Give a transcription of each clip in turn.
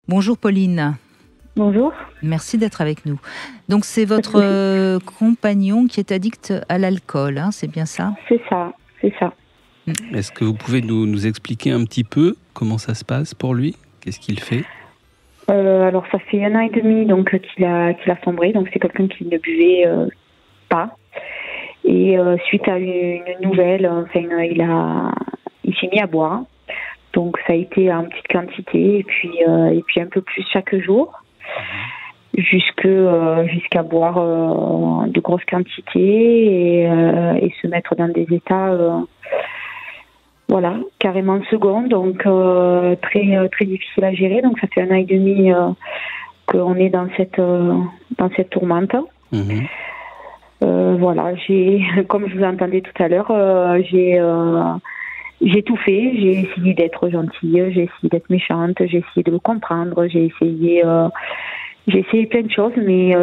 Bonjour Pauline. Bonjour. Merci d'être avec nous. Donc c'est votre compagnon qui est addict à l'alcool, hein, c'est bien ça? C'est ça, c'est ça. Est-ce que vous pouvez nous expliquer un petit peu comment ça se passe pour lui? Qu'est-ce qu'il fait? Alors ça fait 1 an et demi donc qu'il a sombré, donc c'est quelqu'un qui ne buvait pas. Et suite à une nouvelle, il s'est mis à boire. Donc ça a été en petite quantité et puis un peu plus chaque jour, jusqu'à boire de grosses quantités et se mettre dans des états carrément second, donc très très difficile à gérer. Donc ça fait 1 an et demi qu'on est dans cette tourmente. Comme je vous entendais tout à l'heure, j'ai tout fait. J'ai essayé d'être gentille, j'ai essayé d'être méchante, j'ai essayé de le comprendre, j'ai essayé plein de choses, mais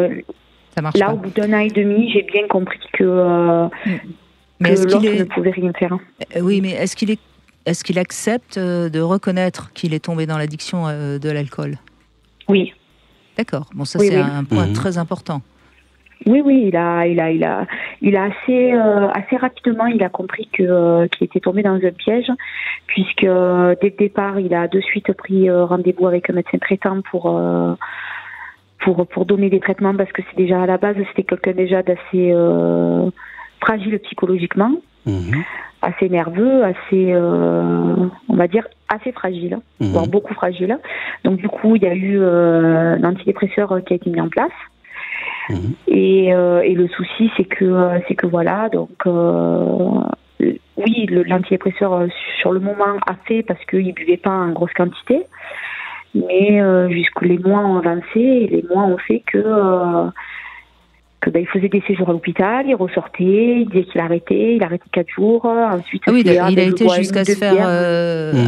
là, au bout d'1 an et demi, j'ai bien compris que l'autre ne pouvait rien faire. Oui, mais est-ce qu'il accepte de reconnaître qu'il est tombé dans l'addiction de l'alcool? Oui. D'accord. Bon, ça c'est un point très important. Oui, il a assez rapidement, il a compris qu'il était tombé dans un piège, puisque dès le départ, il a de suite pris rendez-vous avec un médecin traitant pour donner des traitements, parce que c'est déjà à la base, c'était quelqu'un déjà d'assez fragile psychologiquement, assez nerveux, assez, on va dire, assez fragile, voire beaucoup fragile. Donc du coup, il y a eu un antidépresseur qui a été mis en place. Et le souci, c'est que voilà, donc oui, l'antidépresseur sur le moment a fait, parce qu'il buvait pas en grosse quantité, mais jusque les mois ont avancé, et les mois ont fait que il faisait des séjours à l'hôpital, il ressortait, il disait qu'il arrêtait, il arrêtait 4 jours, ensuite il a été jusqu'à se faire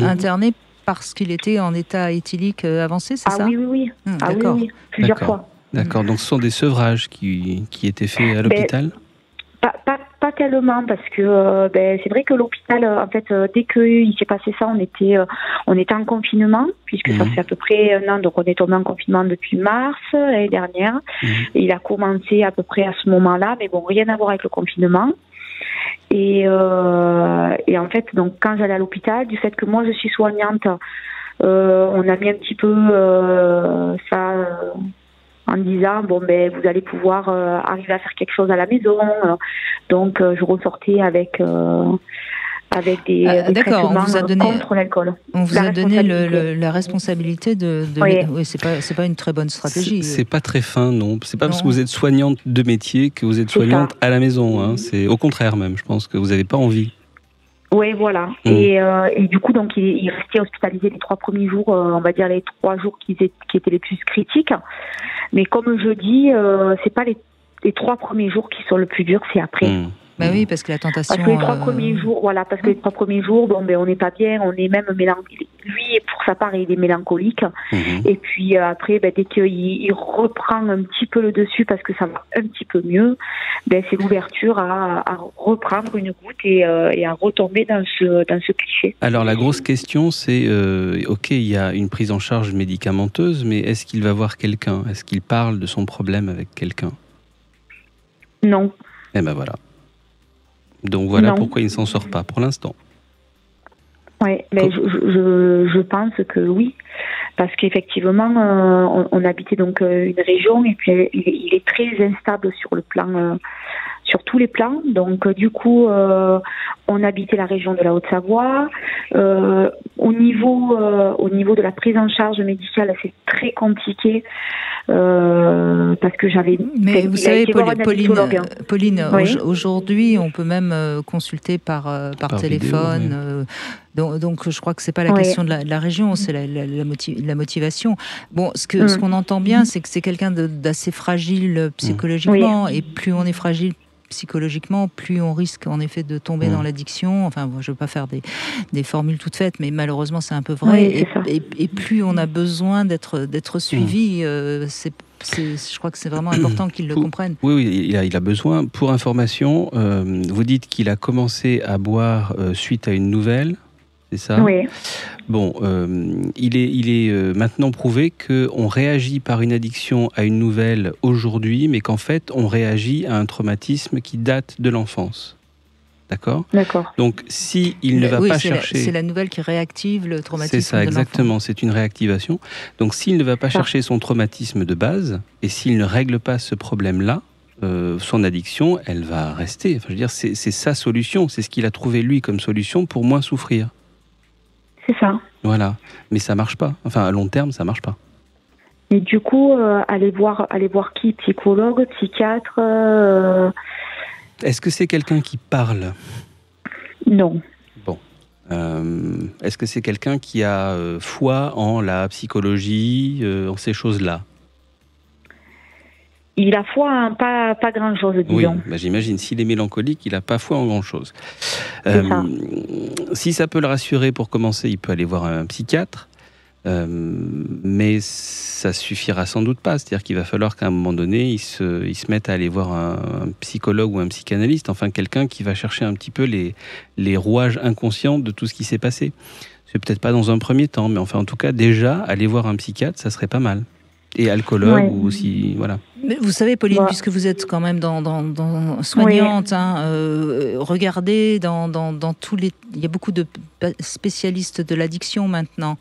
interner parce qu'il était en état éthylique avancé, c'est ça? Oui. Oui, plusieurs fois. D'accord, donc ce sont des sevrages qui étaient faits à l'hôpital? Pas tellement, parce que c'est vrai que l'hôpital, en fait, dès qu'il s'est passé ça, on était en confinement, puisque ça fait à peu près 1 an, donc on est tombé en confinement depuis mars l'année dernière. Et il a commencé à peu près à ce moment-là, mais bon, rien à voir avec le confinement. Et en fait, donc quand j'allais à l'hôpital, du fait que moi je suis soignante, on a mis un petit peu ça en disant vous allez pouvoir arriver à faire quelque chose à la maison. Donc je ressortais avec des traitements contre l'alcool. On vous a donné la responsabilité oui, c'est pas une très bonne stratégie. C'est pas très fin, non. C'est pas parce que vous êtes soignante de métier que vous êtes soignante à la maison. Hein. C'est au contraire même. Je pense que vous n'avez pas envie. Oui, voilà. Et du coup, donc, il restait hospitalisé les 3 premiers jours, on va dire les 3 jours qui étaient les plus critiques. Mais comme je dis, c'est pas les 3 premiers jours qui sont le plus dur, c'est après. Ben oui, parce que la tentation. Parce que les 3 premiers jours, les 3 premiers jours, on n'est pas bien, on est même mélancolique. Lui, pour sa part, il est mélancolique. Et puis après, dès qu'il reprend un petit peu le dessus, parce que ça va un petit peu mieux, c'est l'ouverture à reprendre une goutte et à retomber dans ce cliché. Alors la grosse question, c'est ok, il y a une prise en charge médicamenteuse, mais est-ce qu'il va voir quelqu'un? Est-ce qu'il parle de son problème avec quelqu'un? Non. Eh ben voilà. Donc voilà pourquoi il ne s'en sort pas pour l'instant. Oui, mais je pense que oui, parce qu'effectivement, on habitait donc une région, et puis il est très instable sur tous les plans. Donc du coup, on habitait la région de la Haute-Savoie. Au niveau de la prise en charge médicale, c'est très compliqué. Parce que j'avais. Mais vous savez, Pauline, aujourd'hui, on peut même consulter par téléphone. Vidéo, donc, je crois que c'est pas la question de la région, c'est la motivation. Bon, ce qu'on entend bien, c'est que c'est quelqu'un d'assez fragile psychologiquement, et plus on est fragile psychologiquement, plus on risque en effet de tomber dans l'addiction. Enfin, je ne veux pas faire des formules toutes faites, mais malheureusement c'est un peu vrai. Et plus on a besoin d'être suivi, je crois que c'est vraiment important qu'ils le comprennent. Oui, il a besoin. Pour information, vous dites qu'il a commencé à boire suite à une nouvelle. c'est ça? Oui. Bon, il est maintenant prouvé qu'on réagit par une addiction à une nouvelle aujourd'hui, mais qu'en fait, on réagit à un traumatisme qui date de l'enfance. D'accord. Donc, si il ne va pas chercher... c'est la nouvelle qui réactive le traumatisme. C'est ça, exactement. C'est une réactivation. Donc, s'il ne va pas chercher son traumatisme de base, et s'il ne règle pas ce problème-là, son addiction, elle va rester. Enfin, je veux dire, c'est sa solution. C'est ce qu'il a trouvé, lui, comme solution pour moins souffrir. C'est ça. Voilà. Mais ça marche pas. Enfin, à long terme, ça marche pas. Et du coup, aller voir qui? Psychologue, psychiatre Est-ce que c'est quelqu'un qui parle? Non. Bon. Est-ce que c'est quelqu'un qui a foi en la psychologie, en ces choses-là? Il a foi en pas grand-chose, disons. Oui, j'imagine. S'il est mélancolique, il n'a pas foi en grand-chose. Si ça peut le rassurer pour commencer, il peut aller voir un psychiatre. Mais ça suffira sans doute pas. C'est-à-dire qu'il va falloir qu'à un moment donné, il se mette à aller voir un psychologue ou un psychanalyste, enfin quelqu'un qui va chercher un petit peu les rouages inconscients de tout ce qui s'est passé. C'est peut-être pas dans un premier temps, mais enfin en tout cas déjà, aller voir un psychiatre, ça serait pas mal. Et alcoologue ou aussi, voilà. Mais vous savez, Pauline, puisque vous êtes quand même dans soignante, regardez dans tous les... Il y a beaucoup de spécialistes de l'addiction maintenant.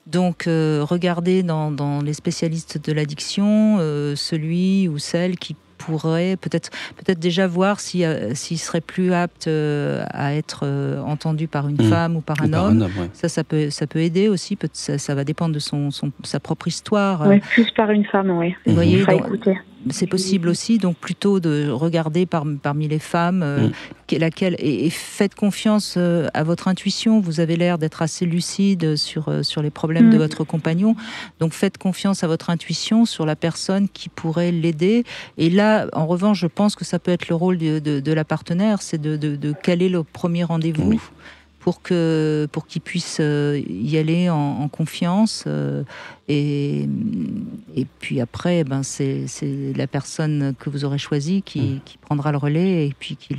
Donc, regardez dans les spécialistes de l'addiction, celui ou celle qui pourrait peut-être déjà voir s'il serait plus apte à être entendu par une femme ou par un homme. Ça peut aider aussi. Ça va dépendre de sa propre histoire. Oui, plus par une femme, oui. Vous voyez, écouter. C'est possible aussi, donc plutôt de regarder parmi les femmes laquelle, et faites confiance à votre intuition. Vous avez l'air d'être assez lucide sur les problèmes de votre compagnon, donc faites confiance à votre intuition sur la personne qui pourrait l'aider. Et là, en revanche, je pense que ça peut être le rôle de la partenaire, c'est de caler le premier rendez-vous. Pour qu'il puisse y aller en confiance. Et puis après, c'est la personne que vous aurez choisie qui prendra le relais et puis qui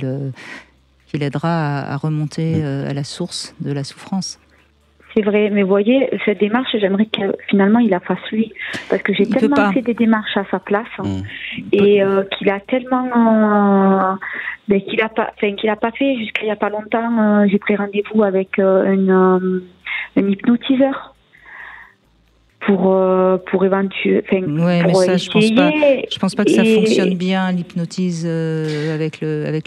l'aidera à remonter à la source de la souffrance. C'est vrai, mais vous voyez, cette démarche, j'aimerais que finalement il la fasse lui. Parce que j'ai tellement fait des démarches à sa place et qu'il a tellement... qu'il a pas fait jusqu'à il n'y a pas longtemps. J'ai pris rendez-vous avec un hypnotiseur pour éventuellement je pense pas que ça fonctionne bien, l'hypnose avec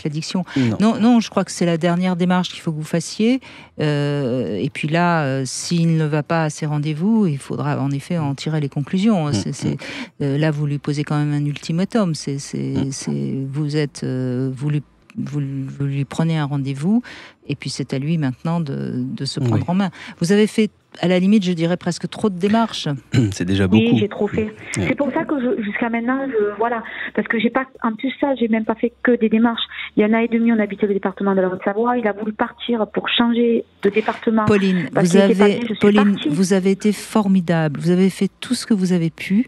l'addiction. Non, je crois que c'est la dernière démarche qu'il faut que vous fassiez. Et puis là, s'il ne va pas à ces rendez-vous, il faudra en effet en tirer les conclusions. Là, vous lui posez quand même un ultimatum. Vous lui prenez un rendez-vous, et puis c'est à lui maintenant de se prendre en main. Vous avez fait, à la limite, je dirais presque trop de démarches. C'est déjà beaucoup. Oui, j'ai trop fait. C'est pour ça que jusqu'à maintenant, voilà, parce que j'ai pas, en plus ça, j'ai même pas fait que des démarches. Il y en a et demi, on habitait le département de la Haute-Savoie. Il a voulu partir pour changer de département. Pauline, vous avez été formidable. Vous avez fait tout ce que vous avez pu.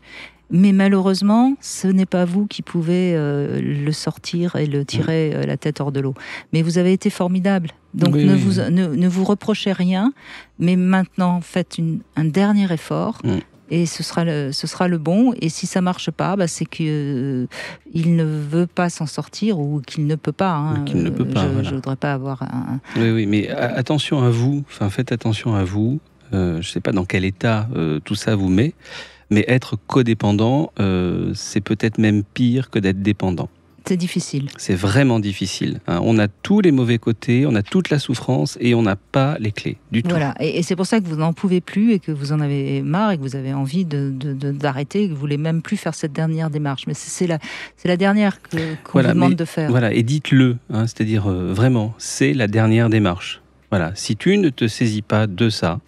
Mais malheureusement, ce n'est pas vous qui pouvez le sortir et le tirer la tête hors de l'eau. Mais vous avez été formidable. Donc ne vous reprochez rien, mais maintenant faites un dernier effort. Et ce sera le bon. Et si ça marche pas, c'est que il ne veut pas s'en sortir ou qu'il ne peut pas. Qu'il ne peut pas. Je voudrais pas avoir un. Oui, mais attention à vous. Enfin, faites attention à vous. Je sais pas dans quel état tout ça vous met. Mais être codépendant, c'est peut-être même pire que d'être dépendant. C'est difficile. C'est vraiment difficile. On a tous les mauvais côtés, on a toute la souffrance et on n'a pas les clés du tout. Voilà, et c'est pour ça que vous n'en pouvez plus et que vous en avez marre et que vous avez envie d'arrêter, que vous voulez même plus faire cette dernière démarche. Mais c'est la dernière qu'on vous demande de faire. Voilà, et dites-le, c'est-à-dire vraiment, c'est la dernière démarche. Voilà, si tu ne te saisis pas de ça,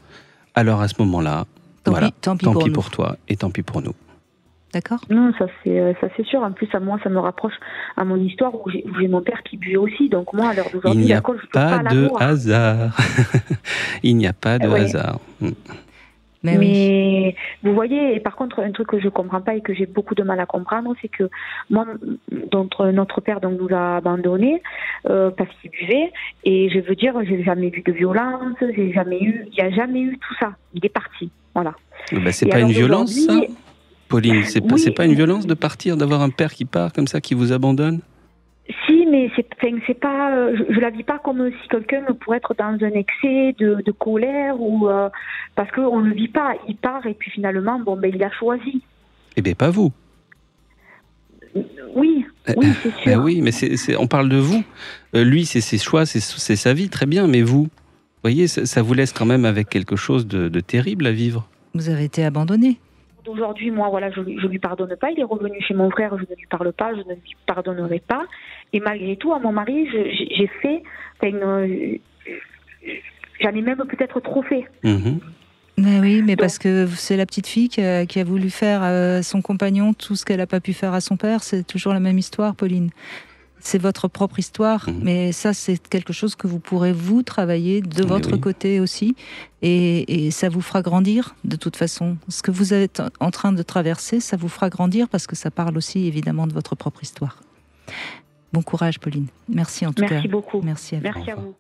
alors à ce moment-là, tant pis pour toi et tant pis pour nous. D'accord. Non, ça c'est sûr. En plus, moi, ça me rapproche à mon histoire où j'ai mon père qui buvait aussi. Donc moi, à l'heure d'aujourd'hui, il n'y a pas de hasard. Il n'y a pas de hasard. Mais vous voyez, et par contre, un truc que je comprends pas et que j'ai beaucoup de mal à comprendre, c'est que moi, notre père donc, nous a abandonnés parce qu'il buvait. Et je veux dire, j'ai jamais vu de violence, il n'y a jamais eu tout ça. Il est parti, voilà. C'est pas une violence, ça, Pauline? C'est pas une violence de partir, d'avoir un père qui part comme ça, qui vous abandonne? Si, mais c'est pas, je la vis pas comme si quelqu'un pourrait être dans un excès de colère ou parce qu'on le vit pas. Il part et puis finalement, il a choisi. Eh bien, pas vous. Oui, c'est sûr. Oui, mais on parle de vous. Lui, c'est ses choix, c'est sa vie, très bien. Mais vous, voyez, ça vous laisse quand même avec quelque chose de terrible à vivre. Vous avez été abandonné. Aujourd'hui, moi, voilà, je lui pardonne pas. Il est revenu chez mon frère, je ne lui parle pas, je ne lui pardonnerai pas. Et malgré tout, à mon mari, j'ai fait, j'en ai même peut-être trop fait. Mais oui, mais parce que c'est la petite fille qui a voulu faire à son compagnon tout ce qu'elle n'a pas pu faire à son père. C'est toujours la même histoire, Pauline. C'est votre propre histoire, mais ça, c'est quelque chose que vous pourrez vous travailler de votre côté aussi, et ça vous fera grandir de toute façon. Ce que vous êtes en train de traverser, ça vous fera grandir parce que ça parle aussi évidemment de votre propre histoire. Bon courage, Pauline. Merci en tout cas. Merci beaucoup. Merci à vous. Merci à vous.